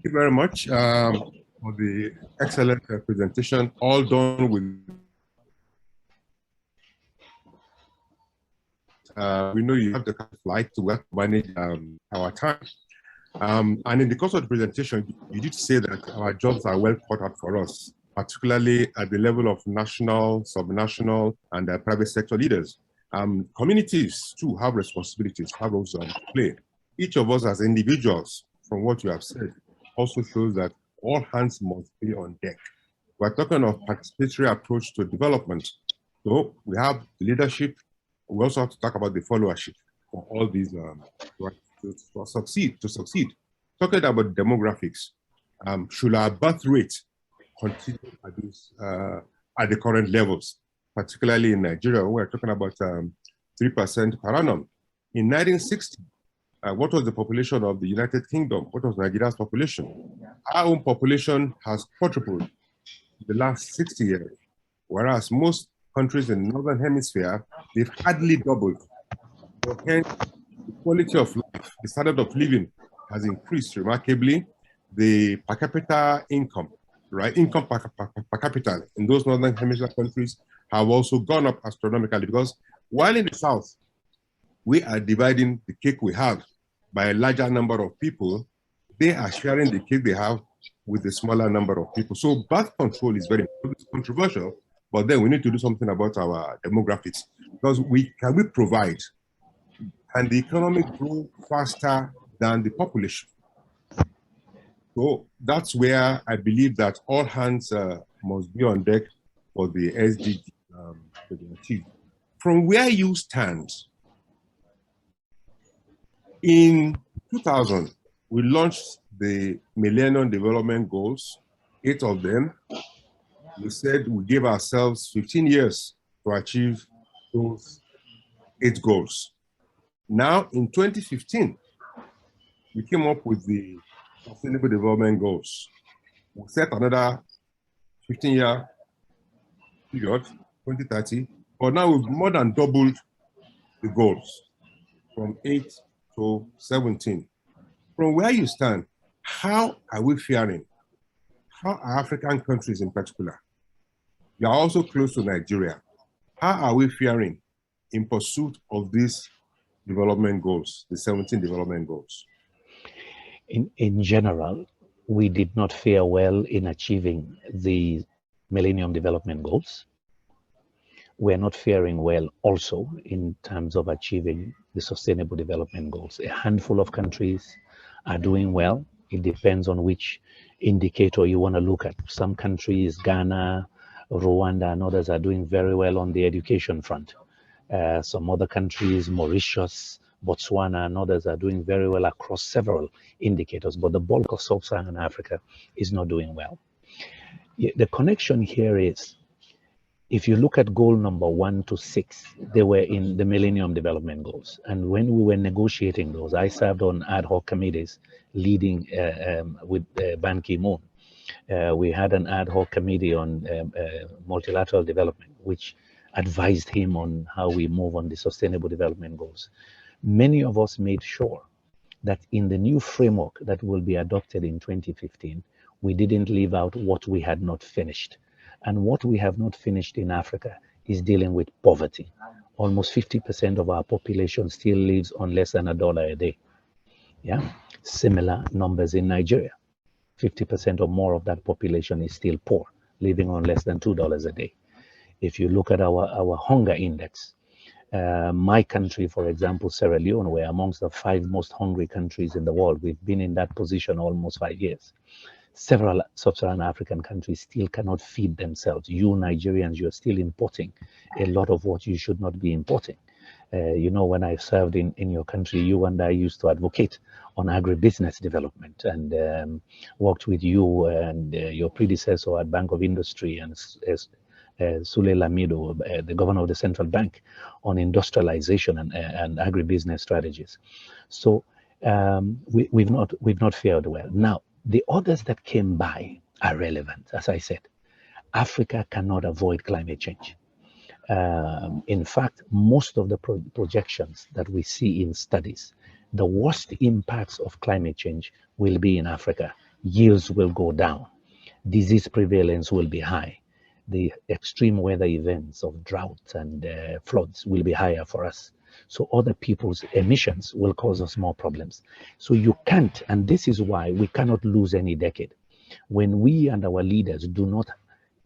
you very much for the excellent presentation, all done with. We know you have the flight to work, manage our time. And in the course of the presentation, you did say that our jobs are well cut out for us, particularly at the level of national, subnational, and private sector leaders. Communities too have responsibilities, have roles to play. Each of us as individuals, from what you have said, also shows that all hands must be on deck. We're talking of participatory approach to development. So we have leadership. We also have to talk about the followership for all these to succeed. Talking about demographics, should our birth rate continue at the current levels, particularly in Nigeria? We're talking about 3% per annum. In 1960, what was the population of the United Kingdom? What was Nigeria's population? Our own population has quadrupled in the last 60 years, whereas most countries in the Northern Hemisphere, they've hardly doubled. So hence, the quality of life, the standard of living has increased remarkably. The per capita income, right? Income per capita in those Northern Hemisphere countries have also gone up astronomically, because while in the South, we are dividing the cake we have by a larger number of people, they are sharing the cake they have with a smaller number of people. So birth control is very controversial, but then we need to do something about our demographics, because can we provide, and the economy grow faster than the population? So that's where I believe that all hands must be on deck for the SDG to be achieved. From where you stand, in 2000, we launched the Millennium Development Goals, 8 of them. We said we gave ourselves 15 years to achieve those 8 goals. Now, in 2015, we came up with the Sustainable Development Goals. We set another 15-year period, 2030, but now we've more than doubled the goals from 8 to 17. From where you stand, how are we faring? How are African countries in particular? You are also close to Nigeria. How are we faring in pursuit of these development goals, the 17 development goals? In general, we did not fare well in achieving the Millennium Development Goals. We're not faring well also in terms of achieving the Sustainable Development Goals. A handful of countries are doing well. It depends on which indicator you want to look at. Some countries, Ghana, Rwanda, and others are doing very well on the education front. Some other countries, Mauritius, Botswana, and others are doing very well across several indicators, but the bulk of Sub-Saharan Africa is not doing well. The connection here is, if you look at goal number 1 to 6, they were in the Millennium Development Goals. And when we were negotiating those, I served on ad hoc committees leading with Ban Ki-moon. We had an ad hoc committee on multilateral development, which advised him on how we move on the Sustainable Development Goals. Many of us made sure that in the new framework that will be adopted in 2015, we didn't leave out what we had not finished. And what we have not finished in Africa is dealing with poverty. Almost 50% of our population still lives on less than $1 a day. Yeah, similar numbers in Nigeria. 50% or more of that population is still poor, living on less than $2 a day. If you look at our hunger index, my country, for example, Sierra Leone, we're amongst the 5 most hungry countries in the world. We've been in that position almost 5 years. Several sub-Saharan African countries still cannot feed themselves. You Nigerians, you're still importing a lot of what you should not be importing. You know, when I served in your country, you and I used to advocate on agribusiness development, and worked with you and your predecessor at Bank of Industry and Sule Lamido, the governor of the central bank, on industrialization and agribusiness strategies. So we've not fared well. Now, the others that came by are relevant. As I said, Africa cannot avoid climate change. In fact, most of the projections that we see in studies, the worst impacts of climate change will be in Africa yields will go down, disease prevalence will be high, the extreme weather events of drought and floods will be higher for us. So other people's emissions will cause us more problems. So you can't, and this is why we cannot lose any decade. When we and our leaders do not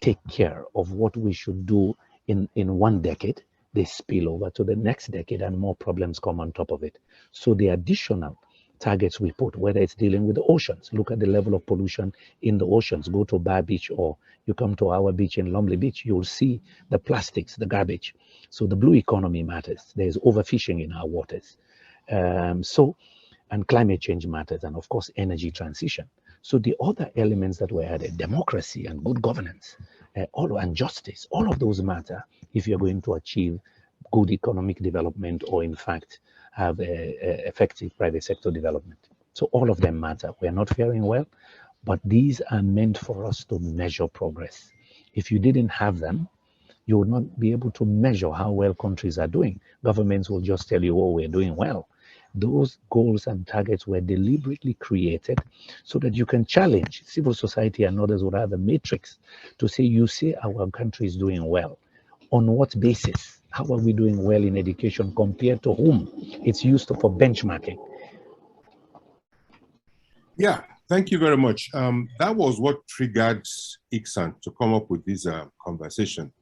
take care of what we should do in one decade, they spill over to the next decade and more problems come on top of it. So the additional targets we put, whether it's dealing with the oceans, look at the level of pollution in the oceans, go to Bar Beach or you come to our beach in Lumley Beach, you'll see the plastics, the garbage. So the blue economy matters. There's overfishing in our waters. And climate change matters, and of course, energy transition. So the other elements that were added, democracy and good governance, and justice, all of those matter if you're going to achieve good economic development or in fact have effective private sector development. So all of them matter. We're not faring well, but these are meant for us to measure progress. If you didn't have them, you would not be able to measure how well countries are doing. Governments will just tell you, oh, we're doing well. Those goals and targets were deliberately created so that you can challenge civil society and others would have a matrix to say, you say our country is doing well. On what basis? How are we doing well in education compared to whom? It's used for benchmarking. Yeah, thank you very much. That was what triggered ICSAN to come up with this conversation,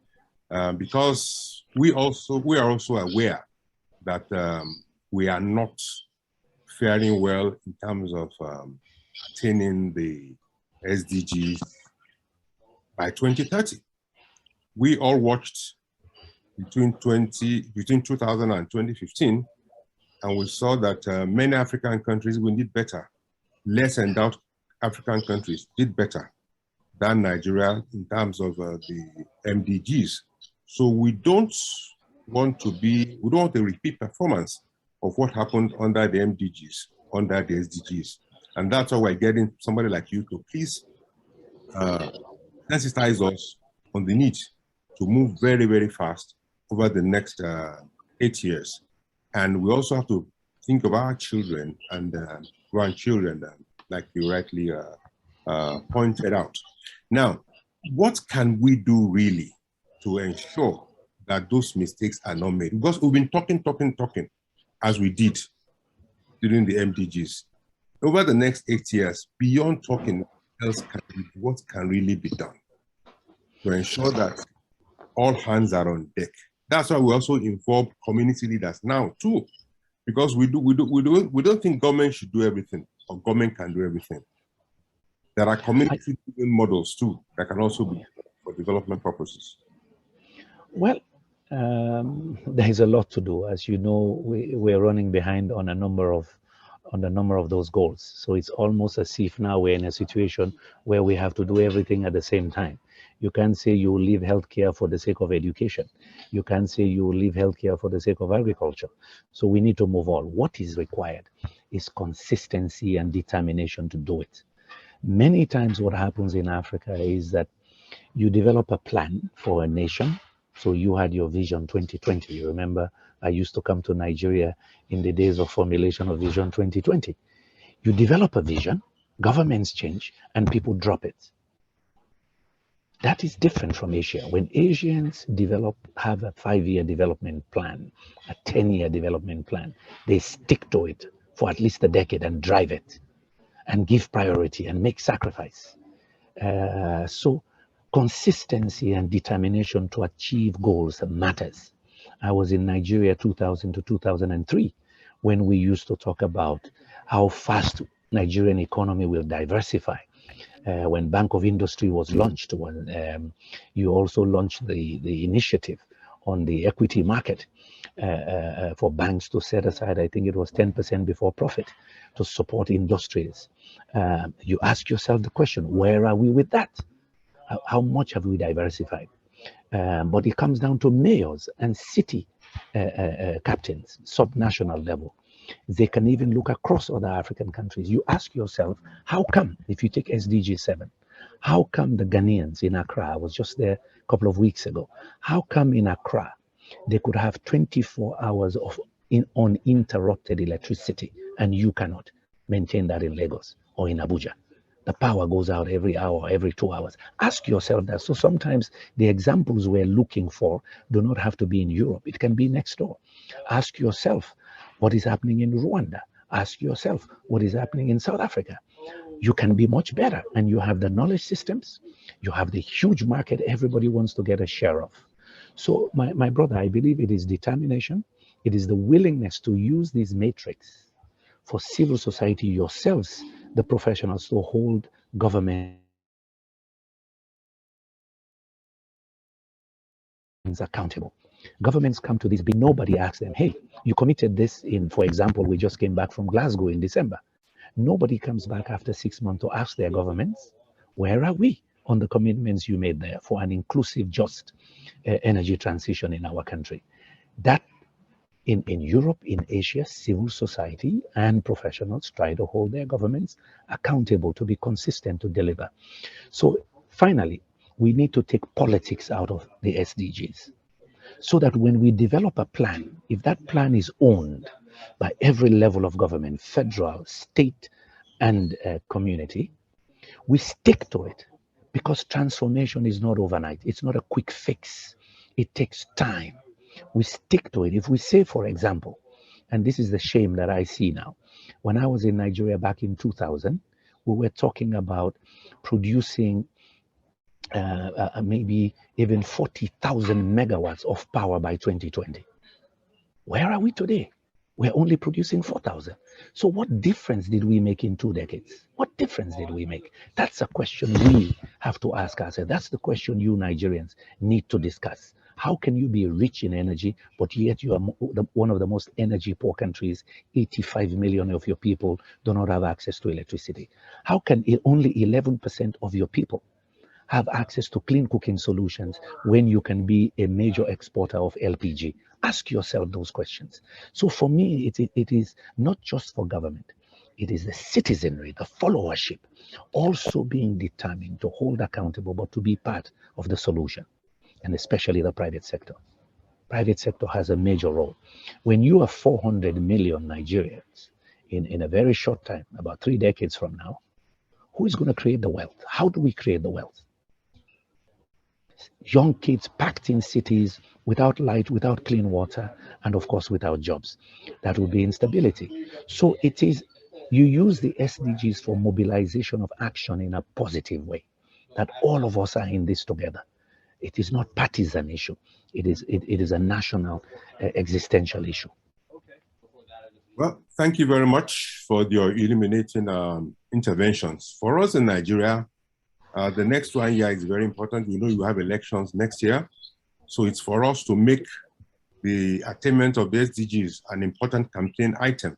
because we are also aware that we are not faring well in terms of attaining the SDGs by 2030. We all watched between 2000 and 2015, and we saw that many African countries will did better. Less endowed African countries did better than Nigeria in terms of the MDGs. So we don't want a repeat performance of what happened under the MDGs, under the SDGs. And that's why we're getting somebody like you to please sensitize us on the need to move very, very fast over the next 8 years. And we also have to think of our children and grandchildren, like you rightly pointed out. Now, what can we do really to ensure that those mistakes are not made? Because we've been talking, as we did during the MDGs. Over the next 8 years, beyond talking, what can really be done to ensure that all hands are on deck? That's why we also involve community leaders now too, because we don't think government should do everything or government can do everything. There are community models too that can also be for development purposes. Well, there is a lot to do. As you know, we're running behind on a number of those goals. So it's almost as if now we're in a situation where we have to do everything at the same time. You can't say you will leave healthcare for the sake of education. You can't say you will leave healthcare for the sake of agriculture. So we need to move on. What is required is consistency and determination to do it. Many times what happens in Africa is that you develop a plan for a nation. So you had your Vision 2020. You remember I used to come to Nigeria in the days of formulation of Vision 2020. You develop a vision, governments change, and people drop it. That is different from Asia. When Asians have a 5-year development plan, a 10-year development plan, they stick to it for at least a decade and drive it and give priority and make sacrifice. So consistency and determination to achieve goals matters. I was in Nigeria 2000 to 2003 when we used to talk about how fast Nigerian economy will diversify. When Bank of Industry was launched, when you also launched the initiative on the equity market for banks to set aside, I think it was 10% before profit to support industries. You ask yourself the question, where are we with that? How much have we diversified? But it comes down to mayors and city captains, subnational level. They can even look across other African countries. You ask yourself, how come, if you take SDG 7, how come the Ghanaians in Accra, I was just there a couple of weeks ago, how come in Accra they could have 24 hours of uninterrupted electricity and you cannot maintain that in Lagos or in Abuja? The power goes out every hour, every 2 hours. Ask yourself that. So sometimes the examples we're looking for do not have to be in Europe. It can be next door. Ask yourself what is happening in Rwanda. Ask yourself what is happening in South Africa. You can be much better, and you have the knowledge systems. You have the huge market everybody wants to get a share of. So my brother, I believe it is determination. It is the willingness to use these matrix for civil society yourselves, the professionals, to hold governments accountable. Governments come to this, but nobody asks them, hey, you committed this in, for example, we just came back from Glasgow in December. Nobody comes back after 6 months to ask their governments, where are we on the commitments you made there for an inclusive, just energy transition in our country? That in Europe, in Asia, civil society and professionals try to hold their governments accountable to be consistent to deliver. So finally, we need to take politics out of the SDGs so that when we develop a plan, if that plan is owned by every level of government, federal, state, and community, we stick to it, because transformation is not overnight. It's not a quick fix. It takes time. We stick to it. If we say, for example, and this is the shame that I see now, when I was in Nigeria back in 2000, we were talking about producing maybe even 40,000 megawatts of power by 2020. Where are we today? We're only producing 4,000. So what difference did we make in 2 decades? What difference did we make? That's a question we have to ask ourselves. That's the question you Nigerians need to discuss. How can you be rich in energy, but yet you are one of the most energy poor countries? 85 million of your people do not have access to electricity. How can only 11% of your people have access to clean cooking solutions when you can be a major exporter of LPG? Ask yourself those questions. So for me, it is not just for government. It is the citizenry, the followership, also being determined to hold accountable, but to be part of the solution, and especially the private sector. Private sector has a major role. When you are 400 million Nigerians in a very short time, about 3 decades from now, who is going to create the wealth? How do we create the wealth? Young kids packed in cities without light, without clean water, and of course without jobs. That would be instability. So it is, you use the SDGs for mobilization of action in a positive way, that all of us are in this together. It is not partisan issue. It is a national existential issue. Well, thank you very much for your illuminating interventions. For us in Nigeria, the next 1 year is very important. You know, you have elections next year. So it's for us to make the attainment of the SDGs an important campaign item.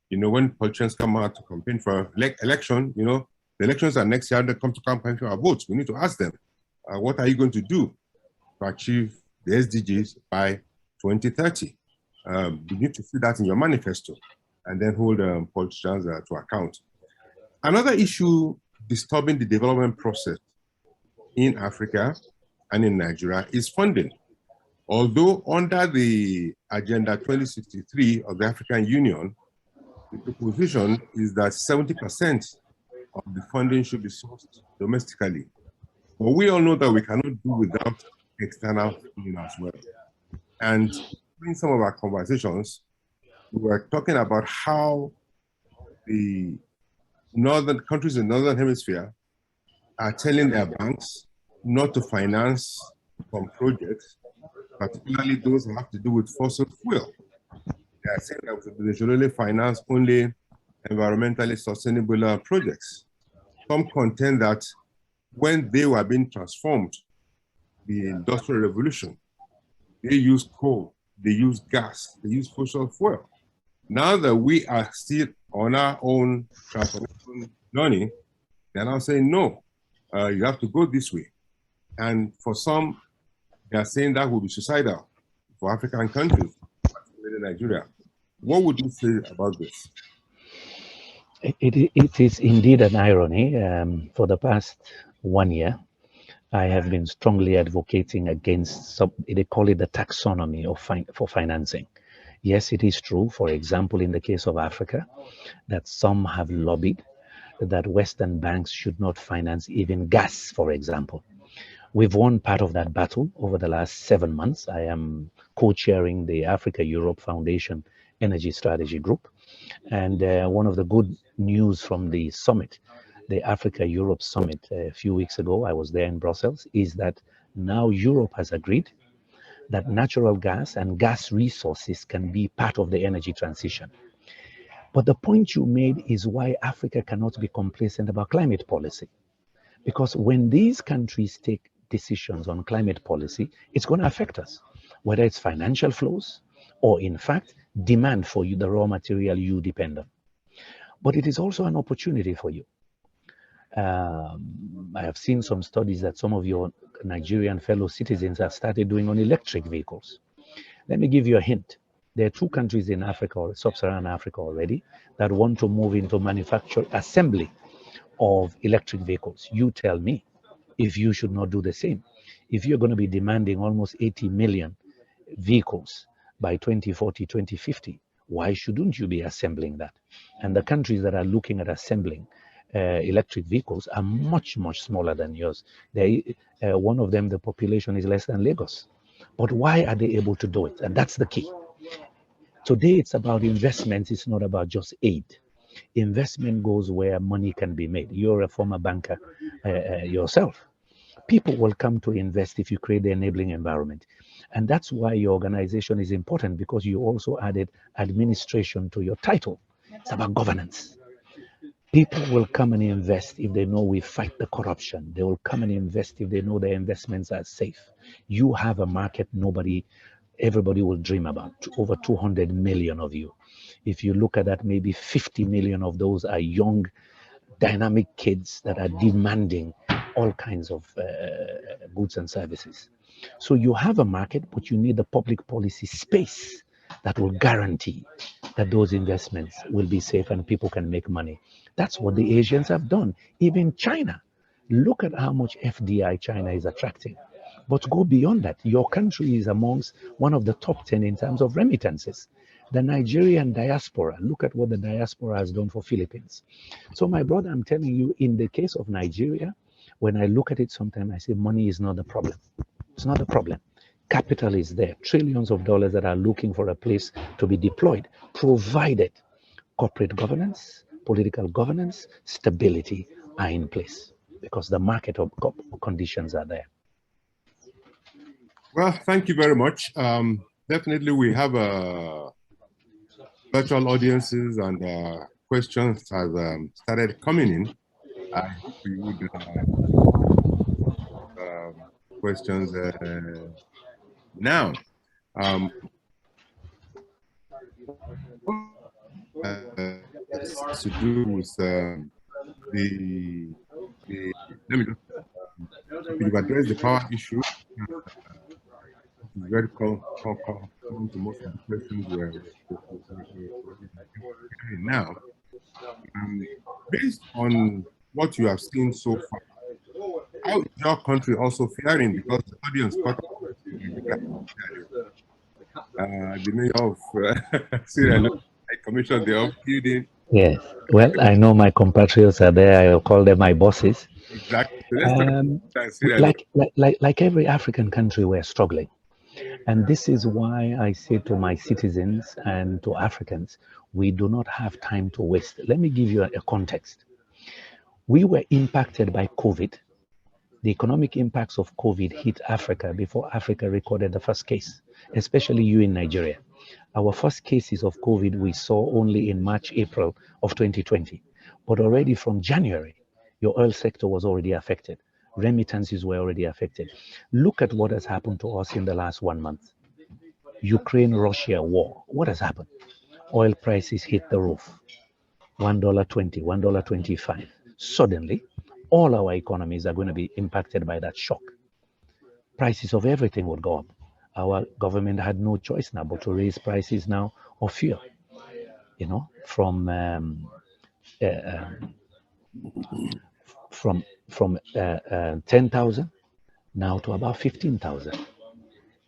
You know, when politicians come out to campaign for election, you know, the elections are next year, they come to campaign for our votes. We need to ask them, what are you going to do to achieve the SDGs by 2030? You need to see that in your manifesto and then hold politicians to account. Another issue disturbing the development process in Africa and in Nigeria is funding. Although under the Agenda 2063 of the African Union, the position is that 70% of the funding should be sourced domestically. But we all know that we cannot do without external funding as well. And in some of our conversations, we were talking about how the northern countries in the Northern Hemisphere are telling their banks not to finance some projects, particularly those that have to do with fossil fuel. They are saying that they should only finance only environmentally sustainable projects. Some contend that when they were being transformed, the Industrial Revolution, they used coal, they used gas, they used fossil fuel. Now that we are still on our own transformation journey, they're now saying, no, you have to go this way. And for some, they are saying that will be suicidal for African countries, particularly Nigeria. What would you say about this? It is indeed an irony. For the past 1 year, I have been strongly advocating against they call it the taxonomy for financing. Yes, it is true, for example, in the case of Africa, that some have lobbied that Western banks should not finance even gas, for example. We've won part of that battle over the last 7 months. I am co-chairing the Africa-Europe Foundation Energy Strategy Group. And one of the good news from the summit, the Africa-Europe Summit a few weeks ago, I was there in Brussels, is that now Europe has agreed that natural gas and gas resources can be part of the energy transition. But the point you made is why Africa cannot be complacent about climate policy. Because when these countries take decisions on climate policy, it's going to affect us, whether it's financial flows or, in fact, demand for you, the raw material you depend on. But it is also an opportunity for you. I have seen some studies that some of your Nigerian fellow citizens have started doing on electric vehicles. Let me give you a hint. There are 2 countries in Africa, or sub-Saharan Africa already, that want to move into manufacture assembly of electric vehicles. You tell me if you should not do the same. If you're going to be demanding almost 80 million vehicles by 2040, 2050, why shouldn't you be assembling that? And the countries that are looking at assembling electric vehicles are much, much smaller than yours. One of them, the population is less than Lagos. But why are they able to do it? And that's the key. Today, it's about investments. It's not about just aid. Investment goes where money can be made. You're a former banker yourself. People will come to invest if you create the enabling environment. And that's why your organization is important, because you also added administration to your title. It's about governance. People will come and invest if they know we fight the corruption. They will come and invest if they know their investments are safe. You have a market everybody will dream about, over 200 million of you. If you look at that, maybe 50 million of those are young, dynamic kids that are demanding all kinds of goods and services. So you have a market, but you need the public policy space that will guarantee that those investments will be safe and people can make money. That's what the Asians have done. Even China. Look at how much FDI China is attracting. But go beyond that. Your country is amongst one of the top 10 in terms of remittances. The Nigerian diaspora, look at what the diaspora has done for Philippines. So my brother, I'm telling you, in the case of Nigeria, when I look at it sometimes, I say money is not the problem. It's not the problem. Capital is there, trillions of dollars that are looking for a place to be deployed, provided corporate governance, political governance, stability are in place, because the market of conditions are there. Well, thank you very much. Definitely, we have virtual audiences and questions have started coming in. I hope we would questions now. To do with let me just you've addressed the power issue. It's very common to most of the questions we're now. Based on what you have seen so far, how is your country also faring? Because the audience got the mayor of Sierra Leone commissioned the building. Yes, well, I know my compatriots are there. I'll call them my bosses. Exactly. Like every African country, we're struggling. And this is why I say to my citizens and to Africans, we do not have time to waste. Let me give you a context. We were impacted by COVID. The economic impacts of COVID hit Africa before Africa recorded the first case, especially you in Nigeria. Our first cases of COVID we saw only in March, April of 2020. But already from January, your oil sector was already affected. Remittances were already affected. Look at what has happened to us in the last 1 month. Ukraine-Russia war. What has happened? Oil prices hit the roof. $1.20, $1.25. Suddenly, all our economies are going to be impacted by that shock. Prices of everything would go up. Our government had no choice now but to raise prices now of fuel, you know, from 10,000 now to about 15,000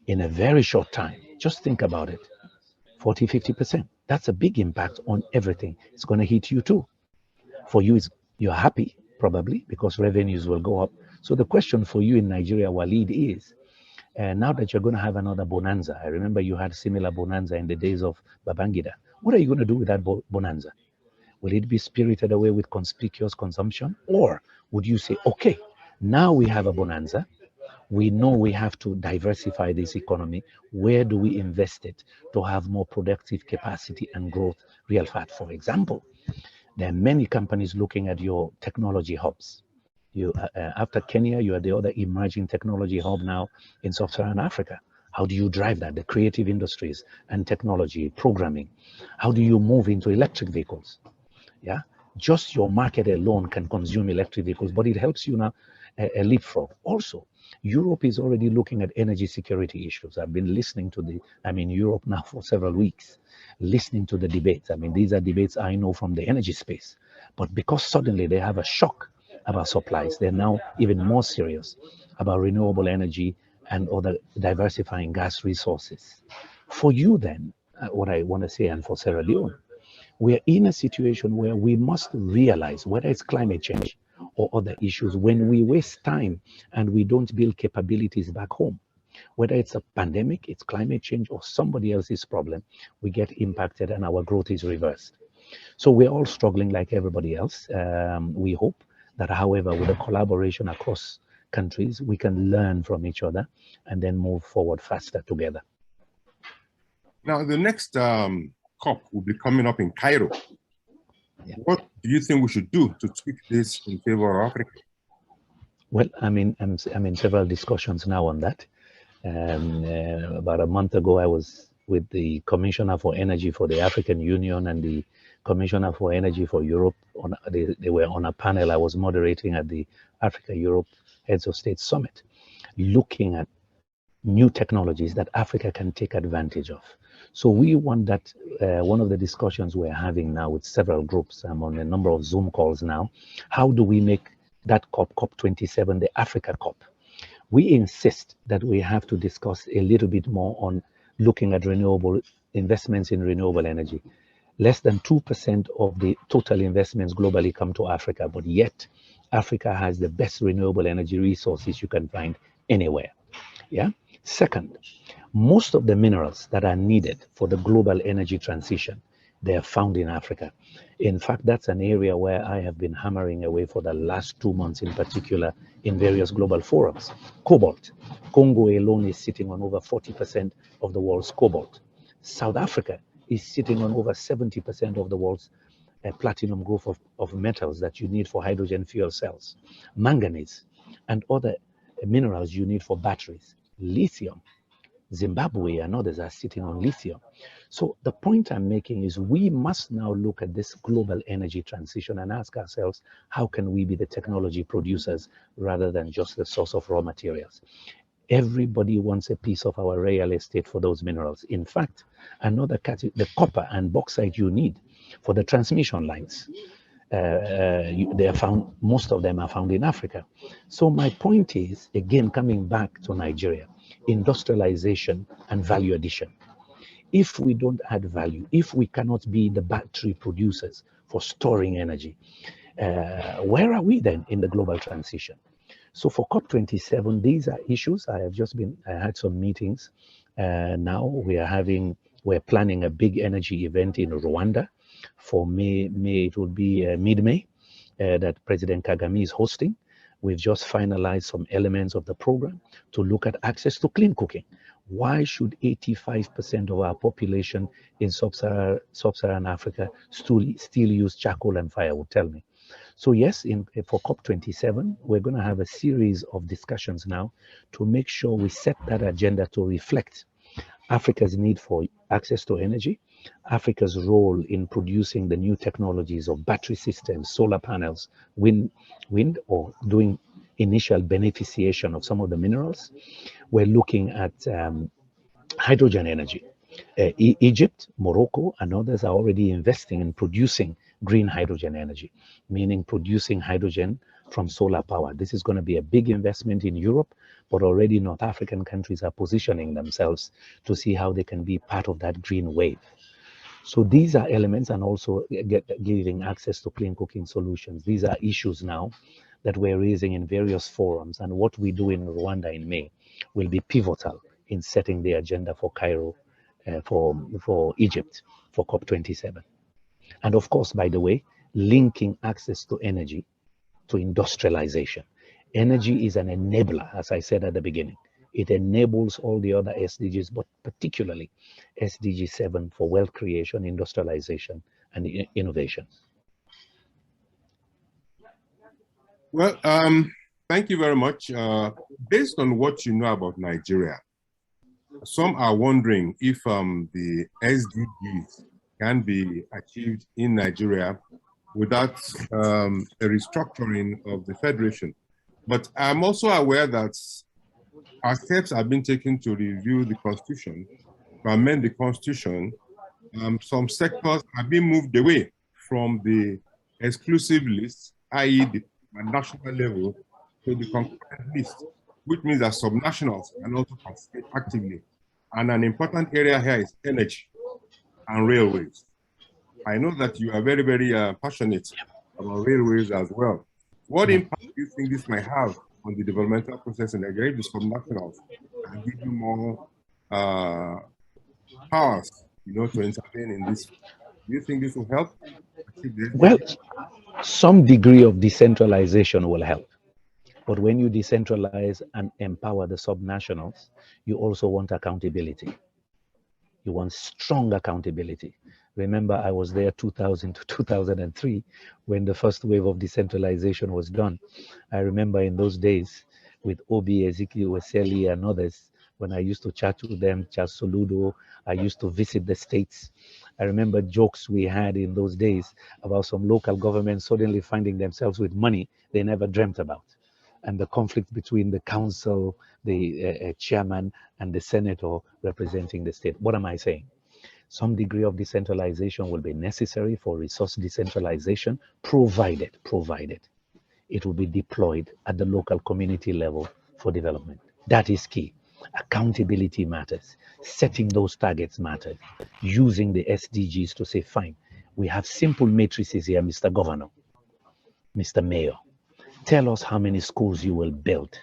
in a very short time. Just think about it. 40, 50%. That's a big impact on everything. It's going to hit you too. For you, it's You're happy, probably, because revenues will go up. So the question for you in Nigeria, Walid, is now that you're going to have another bonanza. I remember you had similar bonanza in the days of Babangida. What are you going to do with that bonanza? Will it be spirited away with conspicuous consumption? Or would you say, okay, now we have a bonanza. We know we have to diversify this economy. Where do we invest it to have more productive capacity and growth? Real fat, for example. There are many companies looking at your technology hubs. After Kenya, you are the other emerging technology hub now in sub-Saharan Africa. How do you drive that? The creative industries and technology, programming. How do you move into electric vehicles? Yeah, just your market alone can consume electric vehicles, but it helps you now a leapfrog. Also, Europe is already looking at energy security issues. I've been listening to I'm in Europe now for several weeks, listening to the debates. I mean, these are debates I know from the energy space, but because suddenly they have a shock about supplies, they're now even more serious about renewable energy and other diversifying gas resources. For you then, what I want to say, and for Sierra Leone, we're in a situation where we must realize, whether it's climate change or other issues, when we waste time and we don't build capabilities back home, whether it's a pandemic, it's climate change, or somebody else's problem, we get impacted and our growth is reversed. So we're all struggling like everybody else. We hope that, however, with a collaboration across countries, we can learn from each other and then move forward faster together. Now, the next COP will be coming up in Cairo. Yeah. What do you think we should do to tweak this in favor of Africa? Well, I'm in several discussions now on that. About a month ago, I was with the Commissioner for Energy for the African Union and the Commissioner for Energy for Europe. They were on a panel I was moderating at the Africa-Europe Heads of State Summit, looking at new technologies that Africa can take advantage of. So we want that, one of the discussions we're having now with several groups, I'm on a number of Zoom calls now, how do we make that COP, COP27, the Africa COP? We insist that we have to discuss a little bit more on looking at renewable investments in renewable energy. Less than 2% of the total investments globally come to Africa, but yet Africa has the best renewable energy resources you can find anywhere. Yeah. Second, most of the minerals that are needed for the global energy transition, they are found in Africa. In fact, that's an area where I have been hammering away for the last 2 months in particular in various global forums. Cobalt. Congo alone is sitting on over 40% of the world's cobalt. South Africa is sitting on over 70% of the world's platinum group of metals that you need for hydrogen fuel cells. Manganese and other minerals you need for batteries. Lithium. Zimbabwe and others are sitting on lithium. So the point I'm making is we must now look at this global energy transition and ask ourselves, how can we be the technology producers rather than just the source of raw materials? Everybody wants a piece of our real estate for those minerals. In fact, another category, the copper and bauxite you need for the transmission lines, they are found, most of them are found in Africa. So my point is, again, coming back to Nigeria, industrialization and value addition. If we don't add value, if we cannot be the battery producers for storing energy, where are we then in the global transition? So for COP27, these are issues. I had some meetings. Now we're planning a big energy event in Rwanda for May. It will be mid-May that President Kagame is hosting. We've just finalized some elements of the program to look at access to clean cooking. Why should 85% of our population in sub-Saharan Africa still use charcoal and firewood? Tell me. So yes, for COP27, we're going to have a series of discussions now to make sure we set that agenda to reflect Africa's need for access to energy, Africa's role in producing the new technologies of battery systems, solar panels, wind, or doing initial beneficiation of some of the minerals. We're looking at hydrogen energy. Egypt, Morocco, and others are already investing in producing green hydrogen energy, meaning producing hydrogen from solar power. This is going to be a big investment in Europe, but already North African countries are positioning themselves to see how they can be part of that green wave. So these are elements, and also giving access to clean cooking solutions. These are issues now that we're raising in various forums, and what we do in Rwanda in May will be pivotal in setting the agenda for Cairo, for Egypt, for COP27. And of course, by the way, linking access to energy to industrialization. Energy is an enabler, as I said at the beginning. It enables all the other SDGs, but particularly SDG 7 for wealth creation, industrialization, and innovation. Well, thank you very much. Based on what you know about Nigeria, some are wondering if the SDGs can be achieved in Nigeria without a restructuring of the federation. But I'm also aware that our steps have been taken to review the constitution, to amend the constitution. Some sectors have been moved away from the exclusive list, i.e. the national level, to the concurrent list, which means that subnationals can also participate actively. And an important area here is energy and railways. I know that you are very, very passionate about railways as well. What impact do you think this might have on the developmental process in Nigeria if the subnationals can give you more powers, to intervene in this? Do you think this will help? Well, some degree of decentralization will help. But when you decentralize and empower the subnationals, you also want accountability. You want strong accountability. Remember, I was there 2000 to 2003 when the first wave of decentralization was done. I remember in those days with Obi, Ezekiel, Weseli, and others, when I used to chat with them, Charles Soludo, I used to visit the states. I remember jokes we had in those days about some local governments suddenly finding themselves with money they never dreamt about, and the conflict between the council, the chairman, and the senator representing the state. What am I saying? Some degree of decentralization will be necessary for resource decentralization, provided it will be deployed at the local community level for development. That is key. Accountability matters. Setting those targets matters. Using the SDGs to say, fine, we have simple matrices here, Mr. Governor, Mr. Mayor. Tell us how many schools you will build.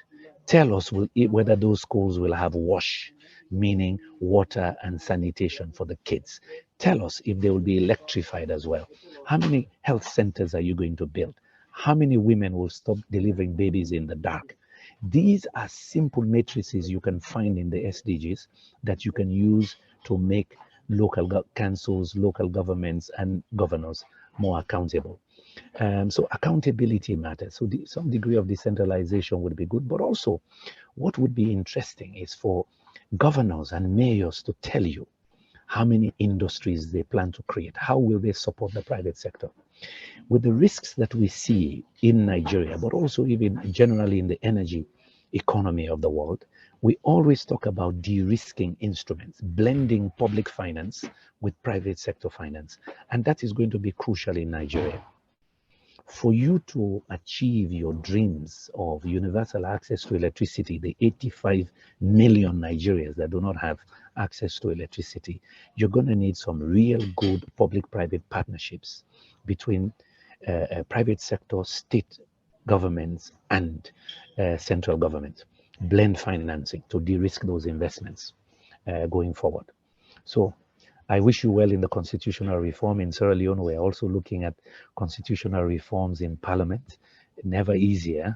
Tell us whether those schools will have WASH, meaning water and sanitation for the kids. Tell us if they will be electrified as well. How many health centers are you going to build? How many women will stop delivering babies in the dark? These are simple matrices you can find in the SDGs that you can use to make local councils, local governments, and governors more accountable. So accountability matters. So some degree of decentralization would be good, but also what would be interesting is for governors and mayors to tell you how many industries they plan to create. How will they support the private sector? With the risks that we see in Nigeria, but also even generally in the energy economy of the world, we always talk about de-risking instruments, blending public finance with private sector finance. And that is going to be crucial in Nigeria. For you to achieve your dreams of universal access to electricity, the 85 million Nigerians that do not have access to electricity, you're going to need some real good public-private partnerships between private sector, state governments, and central government. Blend financing to de-risk those investments going forward. So I wish you well in the constitutional reform in Sierra Leone. We're also looking at constitutional reforms in parliament. Never easier.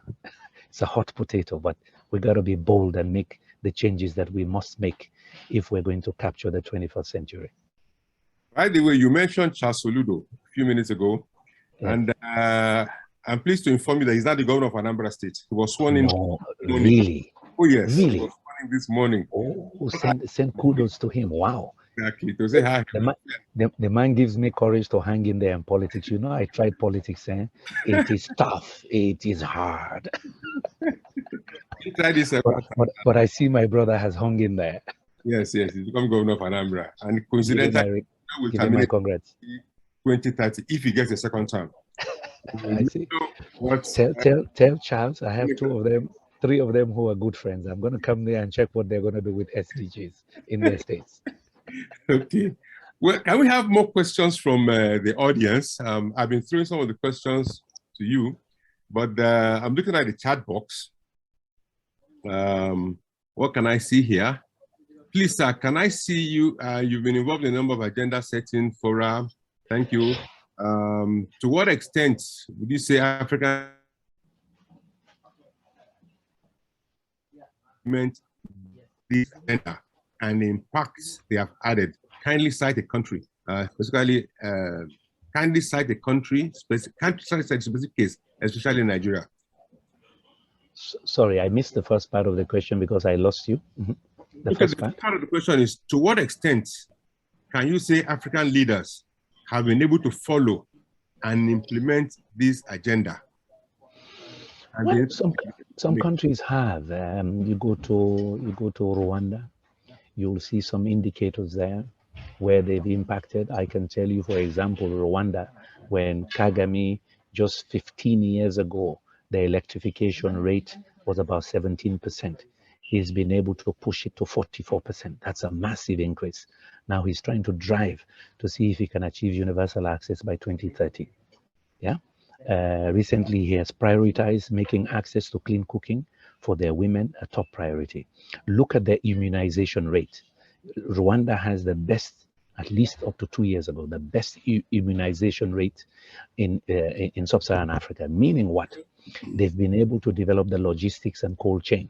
It's a hot potato, but we got to be bold and make the changes that we must make if we're going to capture the 21st century. By the way, you mentioned Charles Soludo a few minutes ago, yeah. And I'm pleased to inform you that he's not the governor of Anambra State. He was sworn in. Really? Oh, yes. Really? He was sworn in this morning. Oh, send kudos to him. Wow. Exactly. To say hi. The man gives me courage to hang in there in politics. You know, I tried politics. It is tough. It is hard. But I see my brother has hung in there. Yes. He's become governor of Anambra. And coincidentally, give him my congrats. 2030 if he gets a second term. I see. Tell Charles, I have three of them who are good friends. I'm going to come there and check what they're going to do with SDGs in their states. Okay. Well, can we have more questions from the audience? I've been throwing some of the questions to you, but I'm looking at the chat box. What can I see here? Please, sir, can I see you? You've been involved in a number of agenda setting fora. Thank you. To what extent would you say African this agenda and the impacts they have added? Kindly cite a country, specifically, kindly cite a country, cite a specific case, especially Nigeria. Sorry, I missed the first part of the question because I lost you. The Okay, first the part of the question is, to what extent can you say African leaders have been able to follow and implement this agenda? Well, some countries have. You go to Rwanda, you'll see some indicators there where they've impacted. I can tell you, for example, Rwanda, when Kagame just 15 years ago, the electrification rate was about 17%. He's been able to push it to 44%. That's a massive increase. Now he's trying to drive to see if he can achieve universal access by 2030. Yeah. Recently, he has prioritized making access to clean cooking for their women a top priority. Look at the immunization rate. Rwanda has the best, at least up to 2 years ago, the best immunization rate in sub-Saharan Africa. Meaning what? They've been able to develop the logistics and cold chain,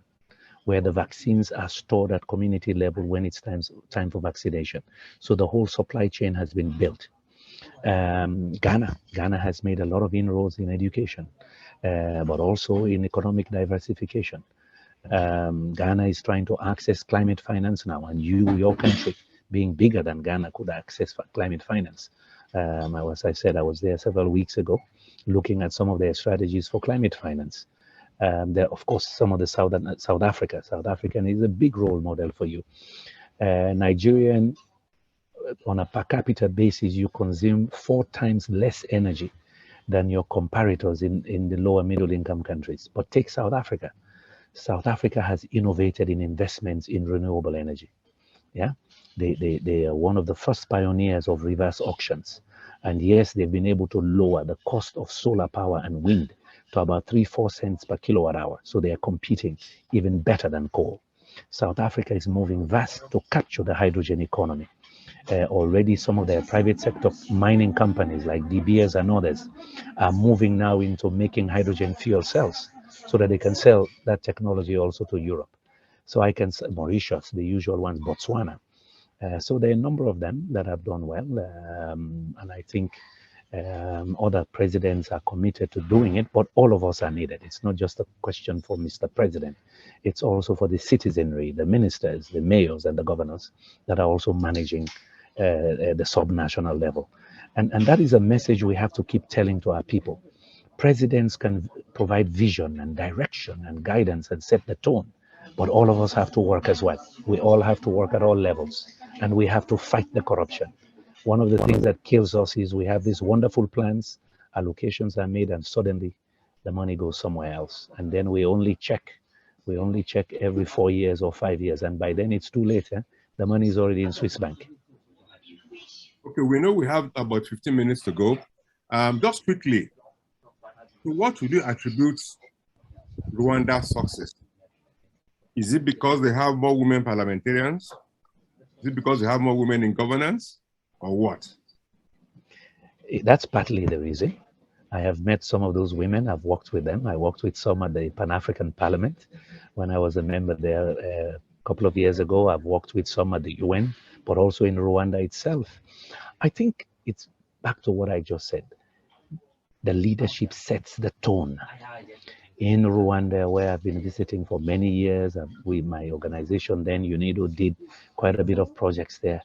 where the vaccines are stored at community level when it's time for vaccination. So the whole supply chain has been built. Ghana has made a lot of inroads in education, but also in economic diversification. Ghana is trying to access climate finance now, and your country, being bigger than Ghana, could access climate finance. As I said, I was there several weeks ago looking at some of their strategies for climate finance. There, of course, some of the South African is a big role model for you. Nigerian, on a per capita basis, you consume 4 times less energy than your comparators in the lower middle income countries. But take South Africa. South Africa has innovated in investments in renewable energy. Yeah, they are one of the first pioneers of reverse auctions. And yes, they've been able to lower the cost of solar power and wind to about 3-4 cents per kilowatt hour. So they are competing even better than coal. South Africa is moving fast to capture the hydrogen economy. Already some of their private sector mining companies like De Beers and others are moving now into making hydrogen fuel cells so that they can sell that technology also to Europe. So I can say Mauritius, the usual ones, Botswana. So there are a number of them that have done well. And I think other presidents are committed to doing it, but all of us are needed. It's not just a question for Mr. President. It's also for the citizenry, the ministers, the mayors, and the governors that are also managing the sub-national level. And that is a message we have to keep telling to our people. Presidents can provide vision and direction and guidance and set the tone, but all of us have to work as well. We all have to work at all levels, and we have to fight the corruption. One of the things that kills us is we have these wonderful plans, allocations are made, and suddenly the money goes somewhere else. And then we only check every 4 years or 5 years, and by then it's too late. The money is already in Swiss bank. Okay, we know we have about 15 minutes to go. Just quickly, to what would you attribute Rwanda's success? Is it because they have more women parliamentarians? Is it because they have more women in governance, or what? That's partly the reason. I have met some of those women. I've worked with them. I worked with some at the Pan-African Parliament when I was a member there a couple of years ago. I've worked with some at the UN, but also in Rwanda itself. I think it's back to what I just said. The leadership sets the tone. In Rwanda, where I've been visiting for many years, with my organization then, UNIDO, did quite a bit of projects there.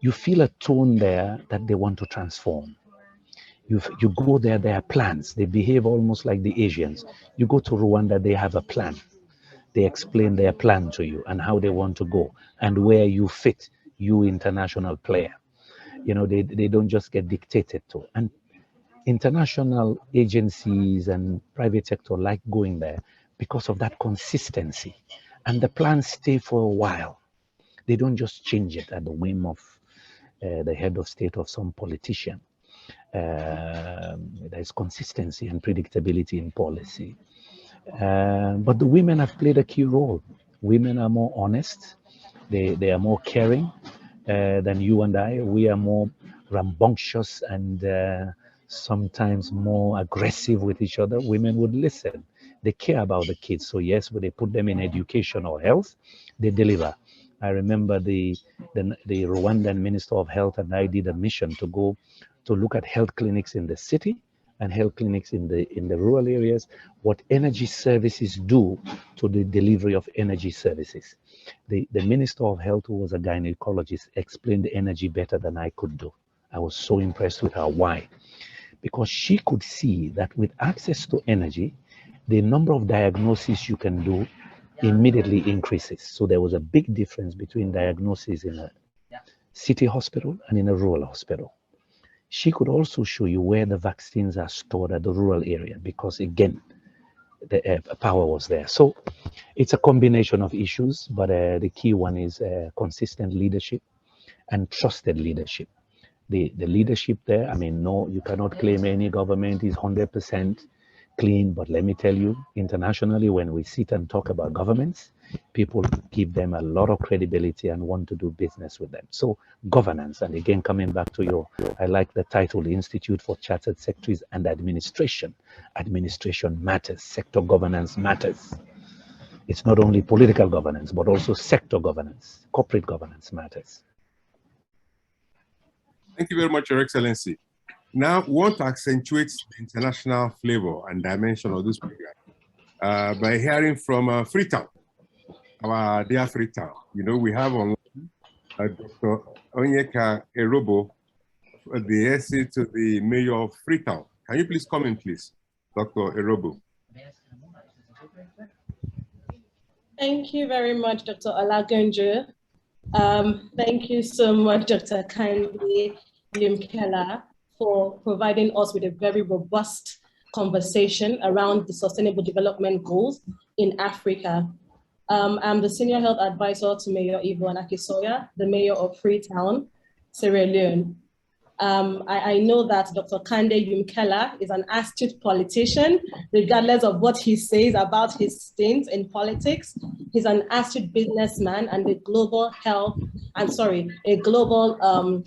You feel a tone there that they want to transform. You go there, there are plans. They behave almost like the Asians. You go to Rwanda, they have a plan. They explain their plan to you and how they want to go and where you fit, you international player. You know, they don't just get dictated to. And international agencies and private sector like going there because of that consistency. And the plans stay for a while. They don't just change it at the whim of the head of state of some politician. There's consistency and predictability in policy. But the women have played a key role. Women are more honest. They are more caring than you and I. We are more rambunctious and sometimes more aggressive with each other. Women would listen. They care about the kids. So yes, when they put them in education or health, they deliver. I remember the Rwandan Minister of Health and I did a mission to go to look at health clinics in the city and health clinics in the rural areas, what energy services do to the delivery of energy services. The Minister of Health, who was a gynecologist, explained the energy better than I could do. I was so impressed with her. Why? Because she could see that with access to energy, the number of diagnoses you can do immediately increases. So there was a big difference between diagnoses in a city hospital and in a rural hospital. She could also show you where the vaccines are stored at the rural area because, again, the power was there. So it's a combination of issues, but the key one is consistent leadership and trusted leadership. The leadership there, I mean, no, you cannot claim any government is 100% clean, but let me tell you, internationally, when we sit and talk about governments, people give them a lot of credibility and want to do business with them. So governance, and again, coming back to I like the title, the Institute for Chartered Secretaries and Administration. Administration matters, sector governance matters. It's not only political governance, but also sector governance, corporate governance matters. Thank you very much, Your Excellency. Now, we want to accentuate the international flavor and dimension of this program by hearing from Freetown, our dear Freetown. You know, we have online Dr. Onyeka Erobo, the essay to the mayor of Freetown. Can you please come in, please, Dr. Erobo? Thank you very much, Dr. Olagunju. Thank you so much, Dr. Kande Yumkela, for providing us with a very robust conversation around the Sustainable Development Goals in Africa. I'm the Senior Health Advisor to Mayor Yvonne Akisoya, the Mayor of Freetown, Sierra Leone. I know that Dr. Kande Yumkela is an astute politician, regardless of what he says about his stint in politics. He's an astute businessman and a global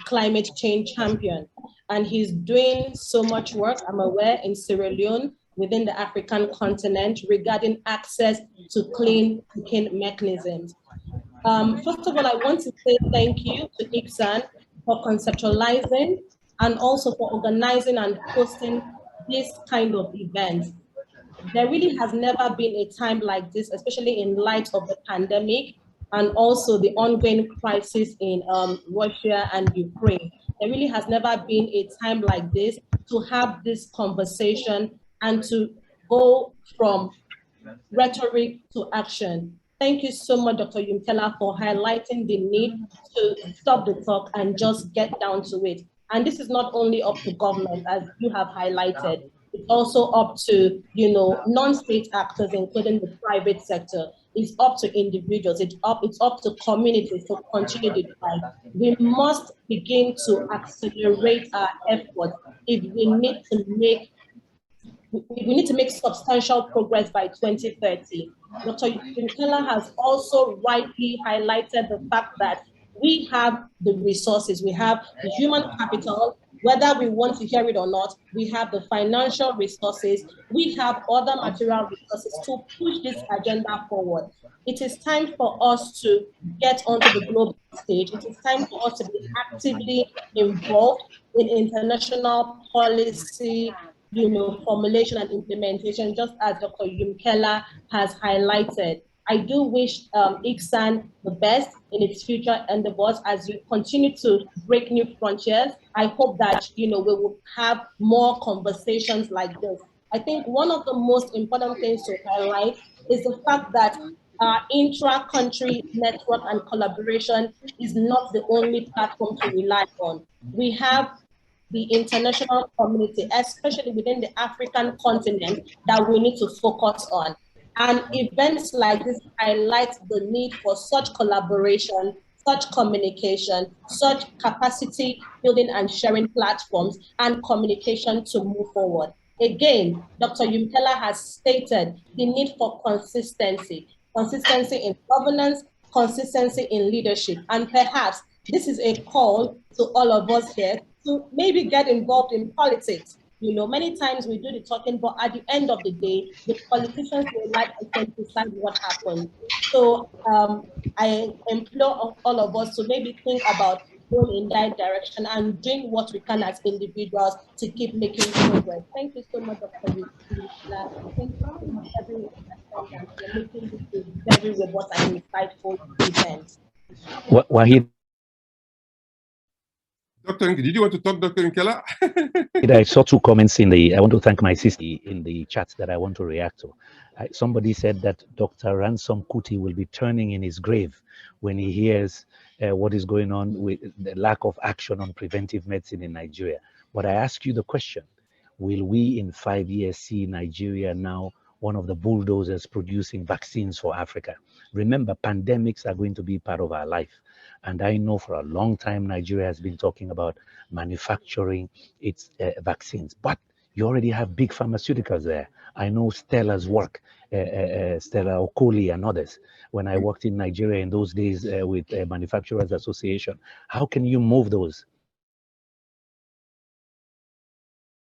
climate change champion. And he's doing so much work, I'm aware, in Sierra Leone, within the African continent, regarding access to clean cooking mechanisms. First of all, I want to say thank you to ICSAN for conceptualizing and also for organizing and hosting this kind of event. There really has never been a time like this, especially in light of the pandemic and also the ongoing crisis in Russia and Ukraine. There really has never been a time like this to have this conversation and to go from rhetoric to action. Thank you so much, Dr. Yumkela, for highlighting the need to stop the talk and just get down to it. And this is not only up to government, as you have highlighted, it's also up to, non-state actors, including the private sector. It's up to individuals, it's up to communities to continue the fight. We must begin to accelerate our efforts if we need to make substantial progress by 2030. Dr. Yumkela has also rightly highlighted the fact that we have the resources, we have the human capital, whether we want to hear it or not, we have the financial resources, we have other material resources to push this agenda forward. It is time for us to get onto the global stage. It is time for us to be actively involved in international policy, formulation and implementation, just as Dr. Yumkela has highlighted. I do wish ICSAN the best in its future endeavors as you continue to break new frontiers. I hope that we will have more conversations like this. I think one of the most important things to highlight is the fact that our intra-country network and collaboration is not the only platform to rely on. We have the international community, especially within the African continent, that we need to focus on. And events like this highlight the need for such collaboration such communication, such capacity building and sharing platforms, and communication to move forward. Again, Dr. Yumkela has stated the need for consistency in governance, consistency in leadership, and perhaps this is a call to all of us here to maybe get involved in politics. You know, many times we do the talking, but at the end of the day, the politicians will like to decide what happens. So I implore all of us to maybe think about going in that direction and doing what we can as individuals to keep making progress. Thank you so much, Dr. Yumkela. Thank you so much, everyone, for making this a very robust and insightful event. Wahid, Dr. Did you want to talk, Dr. Yumkela? I saw two comments in the, I want to thank my sister in the chat that I want to react to. Somebody said that Dr. Ransom Kuti will be turning in his grave when he hears what is going on with the lack of action on preventive medicine in Nigeria. But I ask you the question, will we in 5 years see Nigeria now one of the bulldozers producing vaccines for Africa? Remember, pandemics are going to be part of our life. And I know for a long time, Nigeria has been talking about manufacturing its vaccines, but you already have big pharmaceuticals there. I know Stella's work, Stella Okoli and others. When I worked in Nigeria in those days with Manufacturers Association, how can you move those